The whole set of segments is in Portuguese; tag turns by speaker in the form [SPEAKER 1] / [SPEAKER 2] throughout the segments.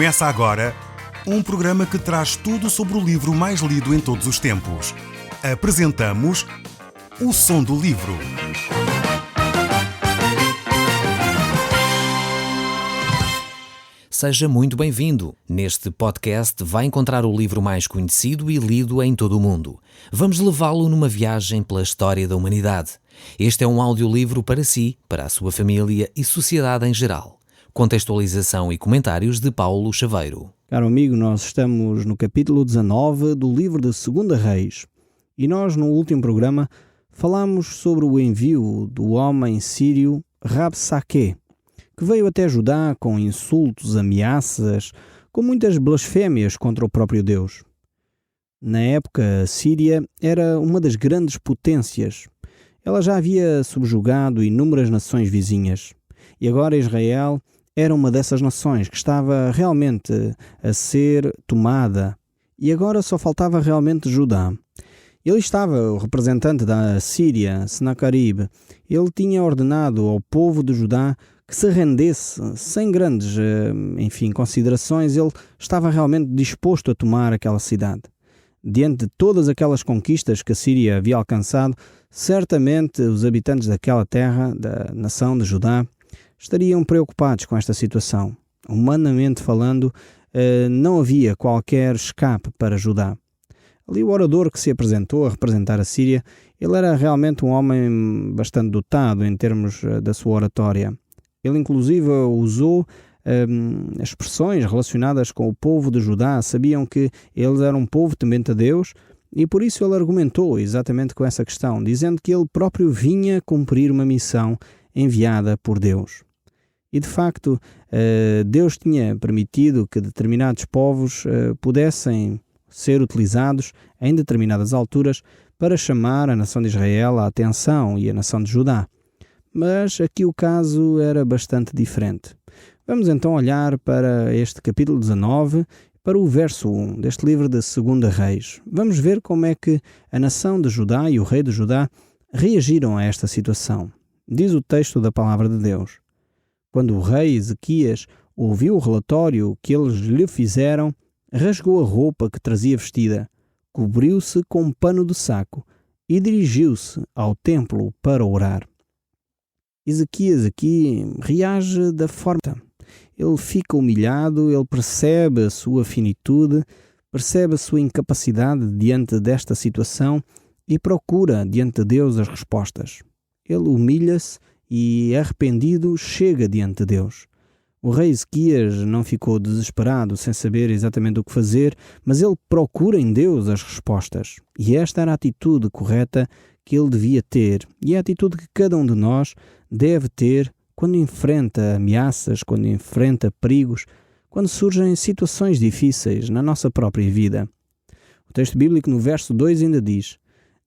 [SPEAKER 1] Começa agora um programa que traz tudo sobre o livro mais lido em todos os tempos. Apresentamos O Som do Livro.
[SPEAKER 2] Seja muito bem-vindo. Neste podcast vai encontrar o livro mais conhecido e lido em todo o mundo. Vamos levá-lo numa viagem pela história da humanidade. Este é um audiolivro para si, para a sua família e sociedade em geral. Contextualização e comentários de Paulo Chaveiro.
[SPEAKER 3] Caro amigo, nós estamos no capítulo 19 do livro de 2 Reis. E nós, no último programa, falámos sobre o envio do homem sírio Rabsaque, que veio até Judá com insultos, ameaças, com muitas blasfémias contra o próprio Deus. Na época, a Síria era uma das grandes potências. Ela já havia subjugado inúmeras nações vizinhas. E agora Israel era uma dessas nações que estava realmente a ser tomada. E agora só faltava realmente Judá. Ele estava, o representante da Síria, Senaquerib, ele tinha ordenado ao povo de Judá que se rendesse sem grandes, considerações. Ele estava realmente disposto a tomar aquela cidade. Diante de todas aquelas conquistas que a Síria havia alcançado, certamente os habitantes daquela terra, da nação de Judá, estariam preocupados com esta situação. Humanamente falando, não havia qualquer escape para Judá. Ali o orador que se apresentou a representar a Síria, ele era realmente um homem bastante dotado em termos da sua oratória. Ele inclusive usou expressões relacionadas com o povo de Judá. Sabiam que eles eram um povo temente a Deus e por isso ele argumentou exatamente com essa questão, dizendo que ele próprio vinha cumprir uma missão enviada por Deus. E de facto, Deus tinha permitido que determinados povos pudessem ser utilizados em determinadas alturas para chamar a nação de Israel à atenção e a nação de Judá. Mas aqui o caso era bastante diferente. Vamos então olhar para este capítulo 19, para o verso 1 deste livro de 2 Reis. Vamos ver como é que a nação de Judá e o rei de Judá reagiram a esta situação. Diz o texto da palavra de Deus: quando o rei Ezequias ouviu o relatório que eles lhe fizeram, rasgou a roupa que trazia vestida, cobriu-se com um pano de saco e dirigiu-se ao templo para orar. Ezequias aqui reage da forma. Ele fica humilhado, ele percebe a sua finitude, percebe a sua incapacidade diante desta situação e procura diante de Deus as respostas. Ele humilha-se e, arrependido, chega diante de Deus. O rei Ezequias não ficou desesperado, sem saber exatamente o que fazer, mas ele procura em Deus as respostas. E esta era a atitude correta que ele devia ter, e é a atitude que cada um de nós deve ter quando enfrenta ameaças, quando enfrenta perigos, quando surgem situações difíceis na nossa própria vida. O texto bíblico no verso 2 ainda diz: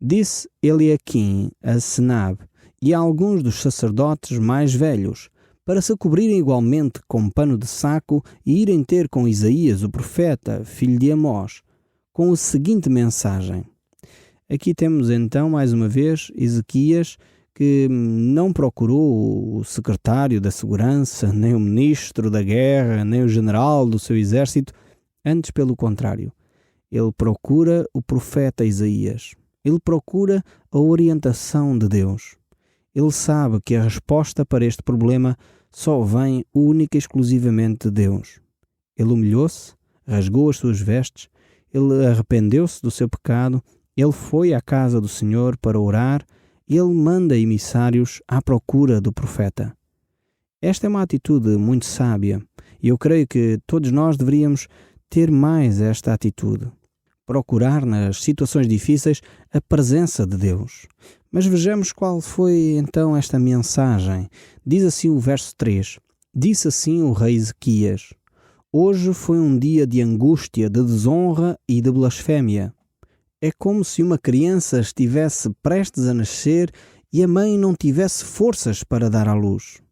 [SPEAKER 3] disse Eliaquim a Senab e a alguns dos sacerdotes mais velhos, para se cobrirem igualmente com pano de saco e irem ter com Isaías, o profeta, filho de Amós, com a seguinte mensagem. Aqui temos então, mais uma vez, Ezequias, que não procurou o secretário da segurança, nem o ministro da guerra, nem o general do seu exército, antes pelo contrário. Ele procura o profeta Isaías. Ele procura a orientação de Deus. Ele sabe que a resposta para este problema só vem única e exclusivamente de Deus. Ele humilhou-se, rasgou as suas vestes, ele arrependeu-se do seu pecado, ele foi à casa do Senhor para orar e ele manda emissários à procura do profeta. Esta é uma atitude muito sábia e eu creio que todos nós deveríamos ter mais esta atitude. Procurar nas situações difíceis a presença de Deus. Mas vejamos qual foi então esta mensagem. Diz assim o verso 3. Disse assim o rei Ezequias: hoje foi um dia de angústia, de desonra e de blasfémia. É como se uma criança estivesse prestes a nascer e a mãe não tivesse forças para dar à luz.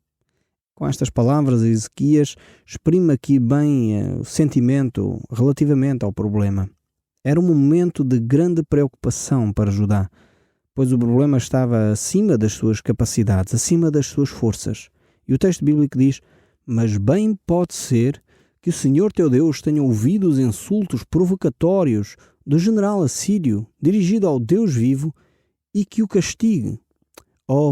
[SPEAKER 3] Com estas palavras, Ezequias exprime aqui bem o sentimento relativamente ao problema. Era um momento de grande preocupação para Judá, pois o problema estava acima das suas capacidades, acima das suas forças. E o texto bíblico diz: mas bem pode ser que o Senhor teu Deus tenha ouvido os insultos provocatórios do general assírio dirigido ao Deus vivo e que o castigue.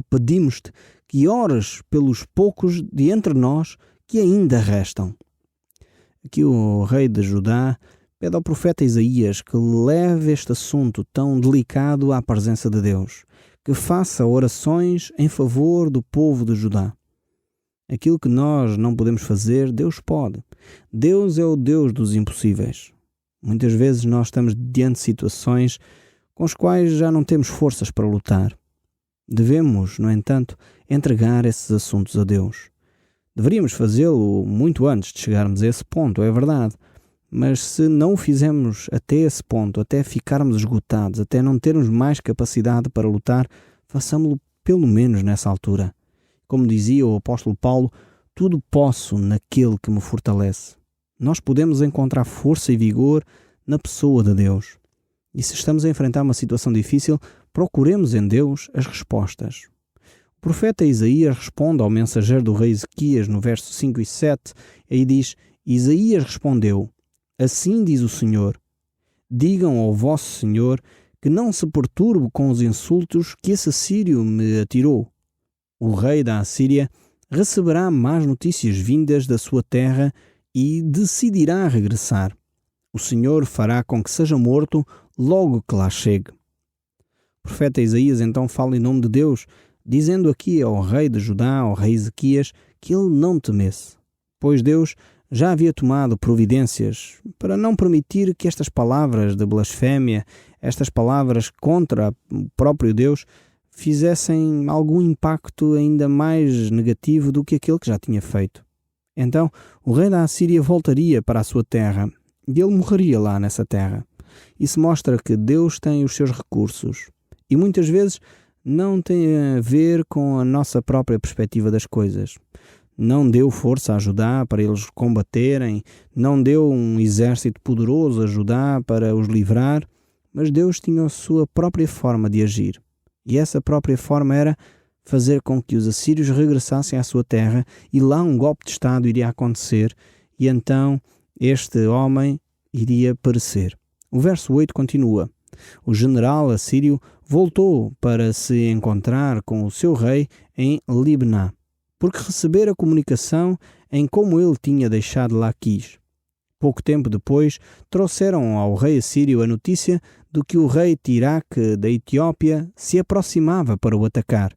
[SPEAKER 3] Pedimos-te que ores pelos poucos de entre nós que ainda restam. Aqui o rei de Judá pede ao profeta Isaías que leve este assunto tão delicado à presença de Deus, que faça orações em favor do povo de Judá. Aquilo que nós não podemos fazer, Deus pode. Deus é o Deus dos impossíveis. Muitas vezes nós estamos diante de situações com as quais já não temos forças para lutar. Devemos, no entanto, entregar esses assuntos a Deus. Deveríamos fazê-lo muito antes de chegarmos a esse ponto, é verdade. Mas se não o fizermos até esse ponto, até ficarmos esgotados, até não termos mais capacidade para lutar, façamo-lo pelo menos nessa altura. Como dizia o apóstolo Paulo, tudo posso naquele que me fortalece. Nós podemos encontrar força e vigor na pessoa de Deus. E se estamos a enfrentar uma situação difícil, procuremos em Deus as respostas. O profeta Isaías responde ao mensageiro do rei Ezequias no verso 5 e 7, e diz: Isaías respondeu: Assim diz o Senhor, digam ao vosso Senhor que não se perturbe com os insultos que esse assírio me atirou. O rei da Assíria receberá más notícias vindas da sua terra e decidirá regressar. O Senhor fará com que seja morto logo que lá chegue. O profeta Isaías então fala em nome de Deus, dizendo aqui ao rei de Judá, ao rei Ezequias, que ele não temesse, pois Deus já havia tomado providências para não permitir que estas palavras de blasfémia, estas palavras contra o próprio Deus, fizessem algum impacto ainda mais negativo do que aquele que já tinha feito. Então, o rei da Assíria voltaria para a sua terra e ele morreria lá nessa terra. Isso mostra que Deus tem os seus recursos e muitas vezes não tem a ver com a nossa própria perspectiva das coisas. Não deu força a Judá para eles combaterem, não deu um exército poderoso a Judá para os livrar, mas Deus tinha a sua própria forma de agir. E essa própria forma era fazer com que os assírios regressassem à sua terra e lá um golpe de Estado iria acontecer e então este homem iria perecer. O verso 8 continua: O general assírio voltou para se encontrar com o seu rei em Libná, porque recebera a comunicação em como ele tinha deixado Laquis. Pouco tempo depois, trouxeram ao rei assírio a notícia de que o rei Tiraque da Etiópia se aproximava para o atacar.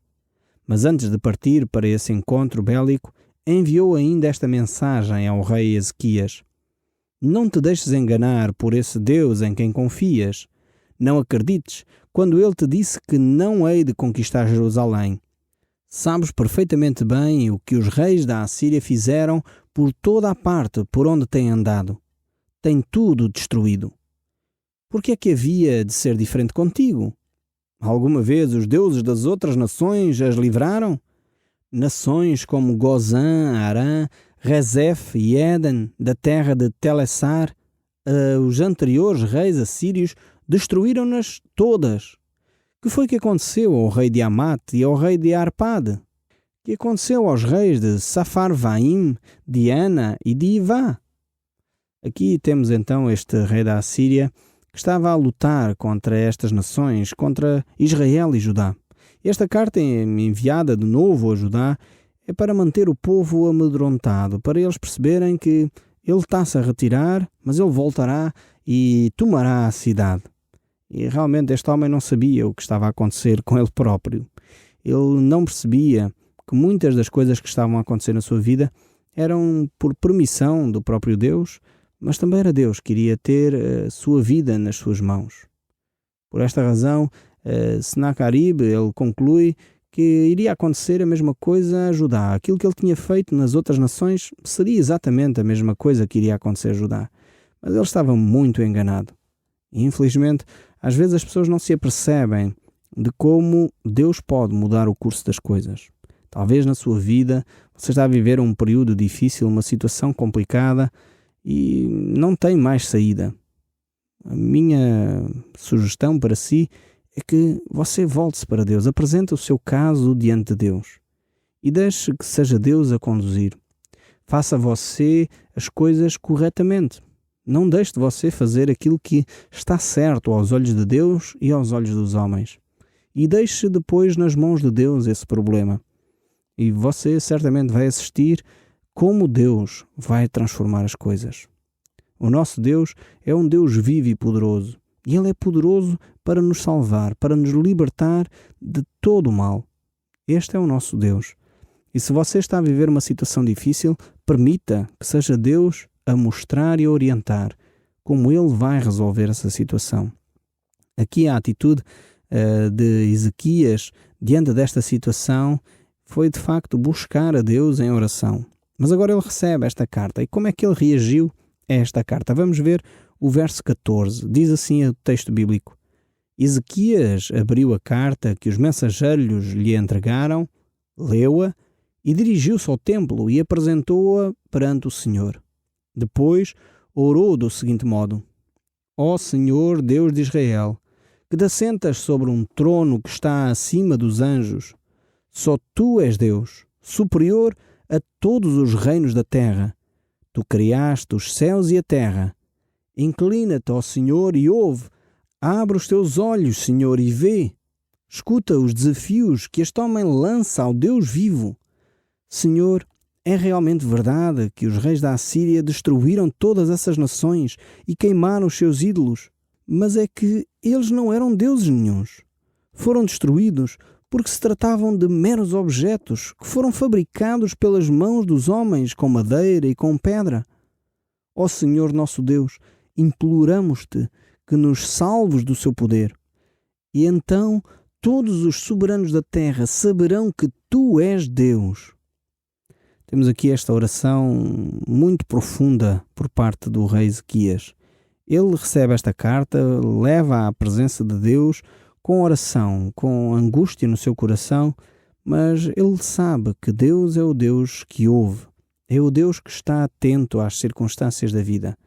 [SPEAKER 3] Mas antes de partir para esse encontro bélico, enviou ainda esta mensagem ao rei Ezequias: Não te deixes enganar por esse Deus em quem confias. Não acredites quando ele te disse que não hei de conquistar Jerusalém. Sabes perfeitamente bem o que os reis da Assíria fizeram por toda a parte por onde têm andado. Tem tudo destruído. Por que é que havia de ser diferente contigo? Alguma vez os deuses das outras nações as livraram? Nações como Gozã, Arã, Rezef e Éden, da terra de Telessar, os anteriores reis assírios destruíram-nas todas. Que foi que aconteceu ao rei de Amat e ao rei de Arpade? Que aconteceu aos reis de Safarvaim, de Ana e de Ivá? Aqui temos então este rei da Assíria que estava a lutar contra estas nações, contra Israel e Judá. Esta carta enviada de novo a Judá é para manter o povo amedrontado, para eles perceberem que ele está-se a retirar, mas ele voltará e tomará a cidade. E realmente este homem não sabia o que estava a acontecer com ele próprio. Ele não percebia que muitas das coisas que estavam a acontecer na sua vida eram por permissão do próprio Deus, mas também era Deus que iria ter a sua vida nas suas mãos. Por esta razão, Senaqueribe, ele conclui que iria acontecer a mesma coisa a Judá. Aquilo que ele tinha feito nas outras nações seria exatamente a mesma coisa que iria acontecer a Judá. Mas ele estava muito enganado. E, infelizmente, às vezes as pessoas não se apercebem de como Deus pode mudar o curso das coisas. Talvez na sua vida você está a viver um período difícil, uma situação complicada e não tem mais saída. A minha sugestão para si é que você volte-se para Deus, apresente o seu caso diante de Deus e deixe que seja Deus a conduzir. Faça você as coisas corretamente. Não deixe de você fazer aquilo que está certo aos olhos de Deus e aos olhos dos homens. E deixe depois nas mãos de Deus esse problema. E você certamente vai assistir como Deus vai transformar as coisas. O nosso Deus é um Deus vivo e poderoso. E Ele é poderoso para nos salvar, para nos libertar de todo o mal. Este é o nosso Deus. E se você está a viver uma situação difícil, permita que seja Deus a mostrar e a orientar como Ele vai resolver essa situação. Aqui a atitude de Ezequias diante desta situação foi de facto buscar a Deus em oração. Mas agora ele recebe esta carta. E como é que ele reagiu a esta carta? Vamos ver o verso 14. Diz assim o texto bíblico: Ezequias abriu a carta que os mensageiros lhe entregaram, leu-a e dirigiu-se ao templo e apresentou-a perante o Senhor. Depois orou do seguinte modo: Ó Senhor Deus de Israel, que te assentas sobre um trono que está acima dos anjos, só tu és Deus, superior a todos os reinos da terra. Tu criaste os céus e a terra. Inclina-te, ó Senhor, e ouve. Abre os teus olhos, Senhor, e vê. Escuta os desafios que este homem lança ao Deus vivo. Senhor, é realmente verdade que os reis da Assíria destruíram todas essas nações e queimaram os seus ídolos. Mas é que eles não eram deuses nenhuns. Foram destruídos porque se tratavam de meros objetos que foram fabricados pelas mãos dos homens com madeira e com pedra. Ó Senhor nosso Deus, imploramos-te que nos salves do seu poder. E então todos os soberanos da terra saberão que tu és Deus. Temos aqui esta oração muito profunda por parte do rei Ezequias. Ele recebe esta carta, leva à presença de Deus com oração, com angústia no seu coração, mas ele sabe que Deus é o Deus que ouve, é o Deus que está atento às circunstâncias da vida.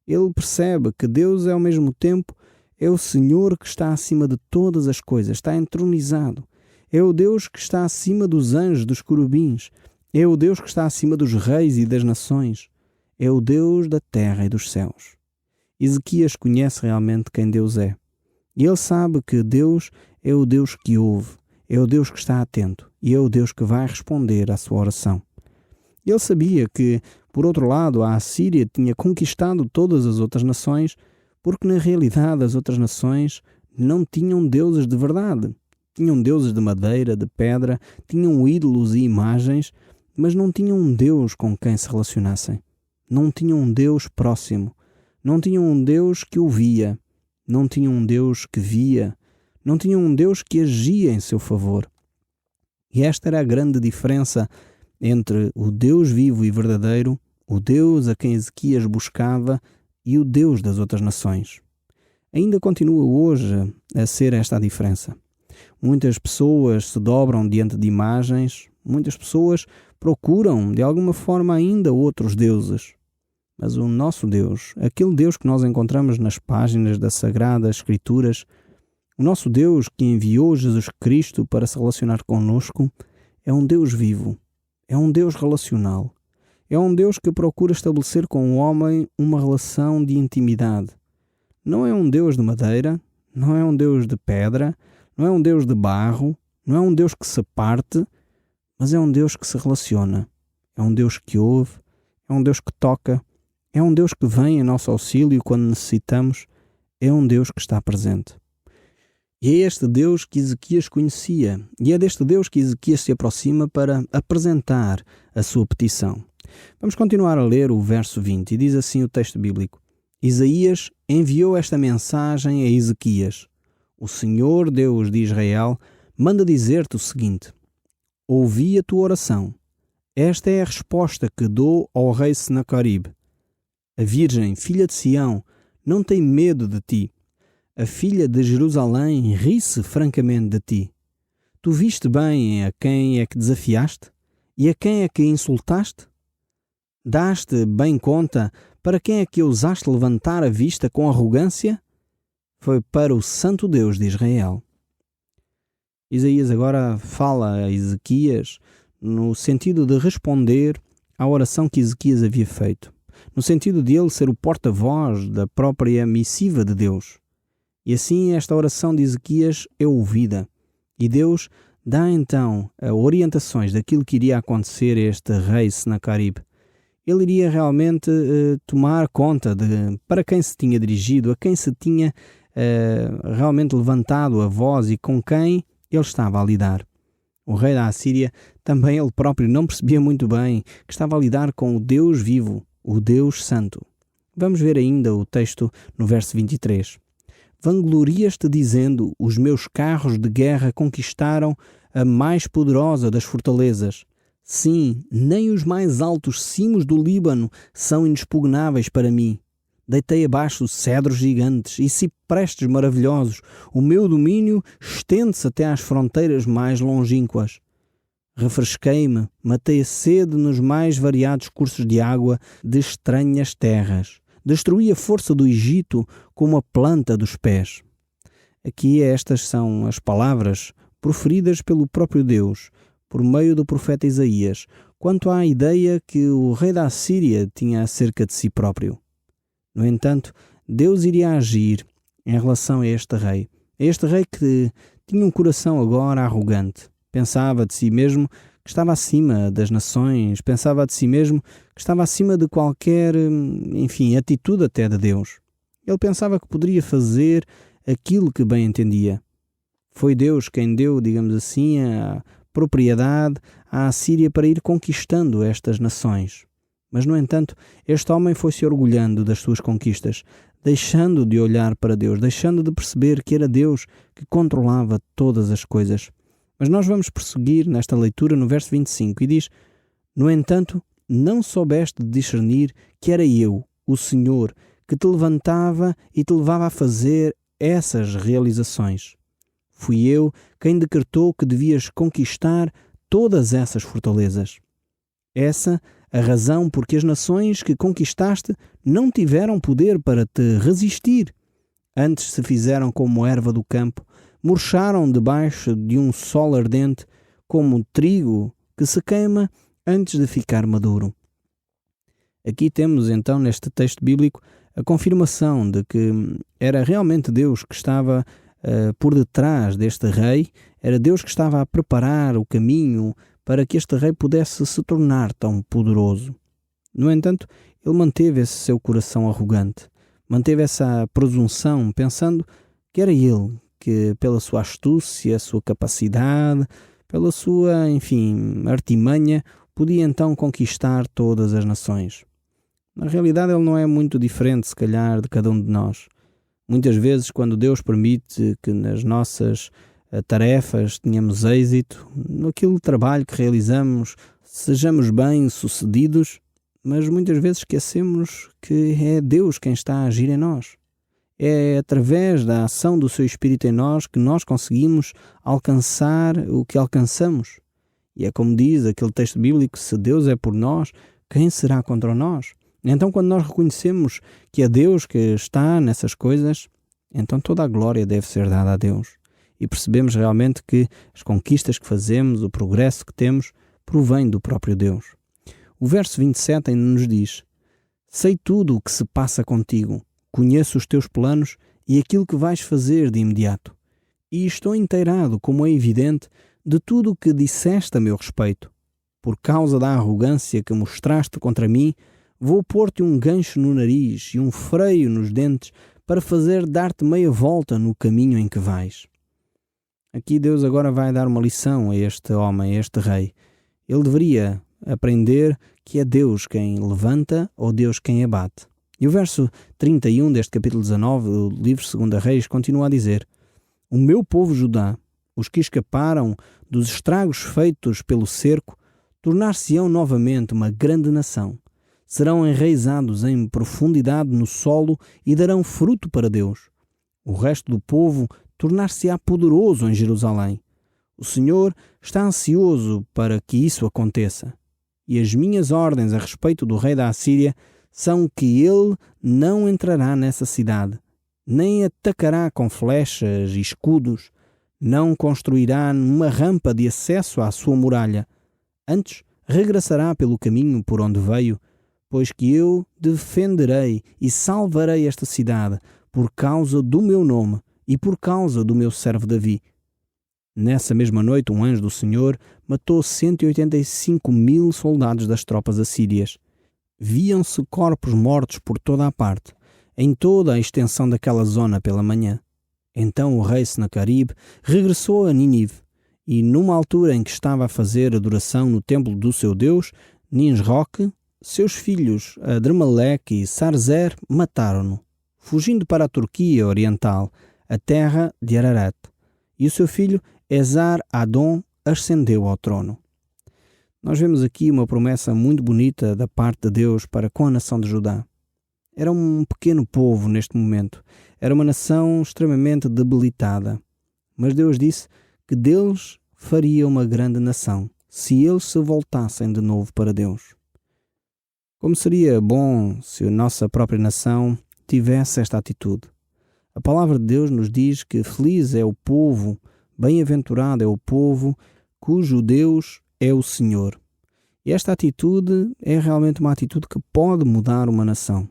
[SPEAKER 3] Ele percebe que Deus é ao mesmo tempo é o Senhor que está acima de todas as coisas, está entronizado. É o Deus que está acima dos anjos, dos querubins. É o Deus que está acima dos reis e das nações. É o Deus da terra e dos céus. Ezequias conhece realmente quem Deus é. E ele sabe que Deus é o Deus que ouve, é o Deus que está atento e é o Deus que vai responder à sua oração. Ele sabia que, por outro lado, a Assíria tinha conquistado todas as outras nações porque, na realidade, as outras nações não tinham deuses de verdade. Tinham deuses de madeira, de pedra, tinham ídolos e imagens, mas não tinham um Deus com quem se relacionassem. Não tinham um Deus próximo. Não tinham um Deus que ouvia. Não tinham um Deus que via. Não tinham um Deus que agia em seu favor. E esta era a grande diferença entre o Deus vivo e verdadeiro, o Deus a quem Ezequias buscava e o Deus das outras nações. Ainda continua hoje a ser esta a diferença. Muitas pessoas se dobram diante de imagens, muitas pessoas procuram de alguma forma ainda outros deuses. Mas o nosso Deus, aquele Deus que nós encontramos nas páginas das Sagradas Escrituras, o nosso Deus que enviou Jesus Cristo para se relacionar conosco, é um Deus vivo, é um Deus relacional, é um Deus que procura estabelecer com o homem uma relação de intimidade. Não é um Deus de madeira, não é um Deus de pedra, não é um Deus de barro, não é um Deus que se parte, mas é um Deus que se relaciona, é um Deus que ouve, é um Deus que toca, é um Deus que vem em nosso auxílio quando necessitamos, é um Deus que está presente. E é este Deus que Ezequias conhecia, e é deste Deus que Ezequias se aproxima para apresentar a sua petição. Vamos continuar a ler o verso 20, e diz assim o texto bíblico: Isaías enviou esta mensagem a Ezequias: O Senhor Deus de Israel manda dizer-te o seguinte: Ouvi a tua oração. Esta é a resposta que dou ao rei Senaqueribe. A Virgem, filha de Sião, não tem medo de ti. A filha de Jerusalém ri-se francamente de ti. Tu viste bem a quem é que desafiaste? E a quem é que insultaste? Daste bem conta para quem é que ousaste levantar a vista com arrogância? Foi para o Santo Deus de Israel. Isaías agora fala a Ezequias no sentido de responder à oração que Ezequias havia feito, no sentido de ele ser o porta-voz da própria missiva de Deus. E assim esta oração de Ezequias é ouvida, e Deus dá então orientações daquilo que iria acontecer a este rei Senaqueribe. Ele iria realmente tomar conta de para quem se tinha dirigido, a quem se tinha realmente levantado a voz e com quem ele estava a lidar. O rei da Assíria também ele próprio não percebia muito bem que estava a lidar com o Deus vivo, o Deus Santo. Vamos ver ainda o texto no verso 23. Vanglorias-te dizendo, os meus carros de guerra conquistaram a mais poderosa das fortalezas. Sim, nem os mais altos cimos do Líbano são inexpugnáveis para mim. Deitei abaixo cedros gigantes e ciprestes maravilhosos. O meu domínio estende-se até às fronteiras mais longínquas. Refresquei-me, matei a sede nos mais variados cursos de água de estranhas terras. Destruí a força do Egito como a planta dos pés. Aqui estas são as palavras proferidas pelo próprio Deus, por meio do profeta Isaías, quanto à ideia que o rei da Assíria tinha acerca de si próprio. No entanto, Deus iria agir em relação a este rei que tinha um coração agora arrogante. Pensava de si mesmo que estava acima das nações, pensava de si mesmo que estava acima de qualquer, atitude até de Deus. Ele pensava que poderia fazer aquilo que bem entendia. Foi Deus quem deu, digamos assim, a propriedade à Assíria para ir conquistando estas nações. Mas, no entanto, este homem foi-se orgulhando das suas conquistas, deixando de olhar para Deus, deixando de perceber que era Deus que controlava todas as coisas. Mas nós vamos prosseguir nesta leitura no verso 25 e diz: no entanto, não soubeste discernir que era eu, o Senhor, que te levantava e te levava a fazer essas realizações. Fui eu quem decretou que devias conquistar todas essas fortalezas. Essa a razão porque as nações que conquistaste não tiveram poder para te resistir. Antes se fizeram como erva do campo, murcharam debaixo de um sol ardente, como trigo que se queima antes de ficar maduro. Aqui temos então neste texto bíblico a confirmação de que era realmente Deus que estava por detrás deste rei, era Deus que estava a preparar o caminho para que este rei pudesse se tornar tão poderoso. No entanto, ele manteve esse seu coração arrogante, manteve essa presunção, pensando que era ele que, pela sua astúcia, sua capacidade, pela sua, artimanha, podia então conquistar todas as nações. Na realidade, ele não é muito diferente, se calhar, de cada um de nós. Muitas vezes, quando Deus permite que nas nossas tarefas tenhamos êxito, naquele trabalho que realizamos, sejamos bem-sucedidos, mas muitas vezes esquecemos que é Deus quem está a agir em nós. É através da ação do seu Espírito em nós que nós conseguimos alcançar o que alcançamos. E é como diz aquele texto bíblico: se Deus é por nós, quem será contra nós? Então, quando nós reconhecemos que é Deus que está nessas coisas, então toda a glória deve ser dada a Deus. E percebemos realmente que as conquistas que fazemos, o progresso que temos, provém do próprio Deus. O verso 27 ainda nos diz: sei tudo o que se passa contigo, conheço os teus planos e aquilo que vais fazer de imediato. E estou inteirado, como é evidente, de tudo o que disseste a meu respeito. Por causa da arrogância que mostraste contra mim, vou pôr-te um gancho no nariz e um freio nos dentes para fazer dar-te meia volta no caminho em que vais. Aqui Deus agora vai dar uma lição a este homem, a este rei. Ele deveria aprender que é Deus quem levanta ou Deus quem abate. E o verso 31 deste capítulo 19 do livro 2 Reis continua a dizer: o meu povo Judá, os que escaparam dos estragos feitos pelo cerco, tornar-se-ão novamente uma grande nação. Serão enraizados em profundidade no solo e darão fruto para Deus. O resto do povo tornar-se-á poderoso em Jerusalém. O Senhor está ansioso para que isso aconteça. E as minhas ordens a respeito do rei da Assíria são que ele não entrará nessa cidade, nem atacará com flechas e escudos, não construirá uma rampa de acesso à sua muralha. Antes, regressará pelo caminho por onde veio, pois que eu defenderei e salvarei esta cidade por causa do meu nome e por causa do meu servo Davi. Nessa mesma noite, um anjo do Senhor matou 185.000 soldados das tropas assírias. Viam-se corpos mortos por toda a parte, em toda a extensão daquela zona pela manhã. Então o rei Senaqueribe regressou a Nínive, e numa altura em que estava a fazer adoração no templo do seu Deus, Nisroque, seus filhos Adrameleque e Sarzer mataram-no, fugindo para a Turquia Oriental, a terra de Ararat, e o seu filho Esar-Adon ascendeu ao trono. Nós vemos aqui uma promessa muito bonita da parte de Deus para com a nação de Judá. Era um pequeno povo neste momento, era uma nação extremamente debilitada, mas Deus disse que deles faria uma grande nação, se eles se voltassem de novo para Deus. Como seria bom se a nossa própria nação tivesse esta atitude. A palavra de Deus nos diz que feliz é o povo, bem-aventurado é o povo, cujo Deus é o Senhor. E esta atitude é realmente uma atitude que pode mudar uma nação.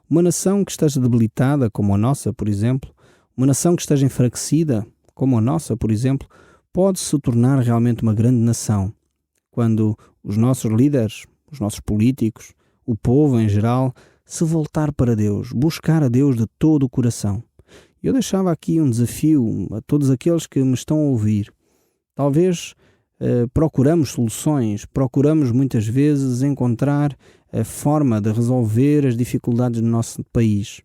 [SPEAKER 3] Uma nação que esteja debilitada, como a nossa, por exemplo, uma nação que esteja enfraquecida, como a nossa, por exemplo, pode se tornar realmente uma grande nação, quando os nossos líderes, os nossos políticos, o povo em geral, se voltar para Deus, buscar a Deus de todo o coração. Eu deixava aqui um desafio a todos aqueles que me estão a ouvir. Talvez procuramos soluções, procuramos muitas vezes encontrar a forma de resolver as dificuldades do nosso país.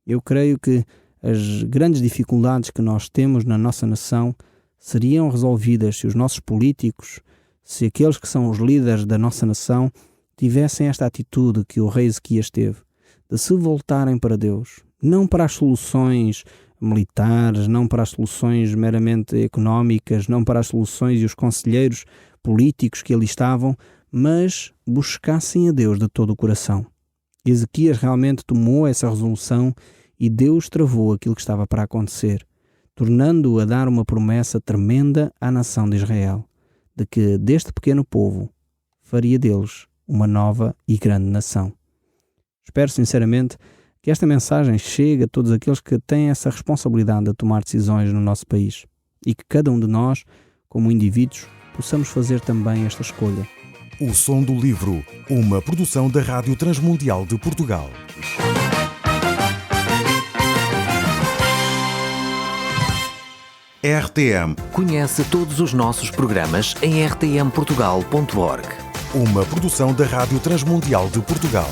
[SPEAKER 3] Eu creio que as grandes dificuldades que nós temos na nossa nação seriam resolvidas se os nossos políticos, se aqueles que são os líderes da nossa nação tivessem esta atitude que o rei Ezequias teve, de se voltarem para Deus, não para as soluções militares, não para as soluções meramente económicas, não para as soluções e os conselheiros políticos que ali estavam, mas buscassem a Deus de todo o coração. Ezequias realmente tomou essa resolução e Deus travou aquilo que estava para acontecer, tornando-o a dar uma promessa tremenda à nação de Israel, de que deste pequeno povo faria deles uma nova e grande nação. Espero sinceramente que esta mensagem chegue a todos aqueles que têm essa responsabilidade de tomar decisões no nosso país e que cada um de nós, como indivíduos, possamos fazer também esta escolha.
[SPEAKER 1] O Som do Livro, uma produção da Rádio Transmundial de Portugal. RTM.
[SPEAKER 2] Conhece todos os nossos programas em rtmportugal.org.
[SPEAKER 1] Uma produção da Rádio Transmundial de Portugal.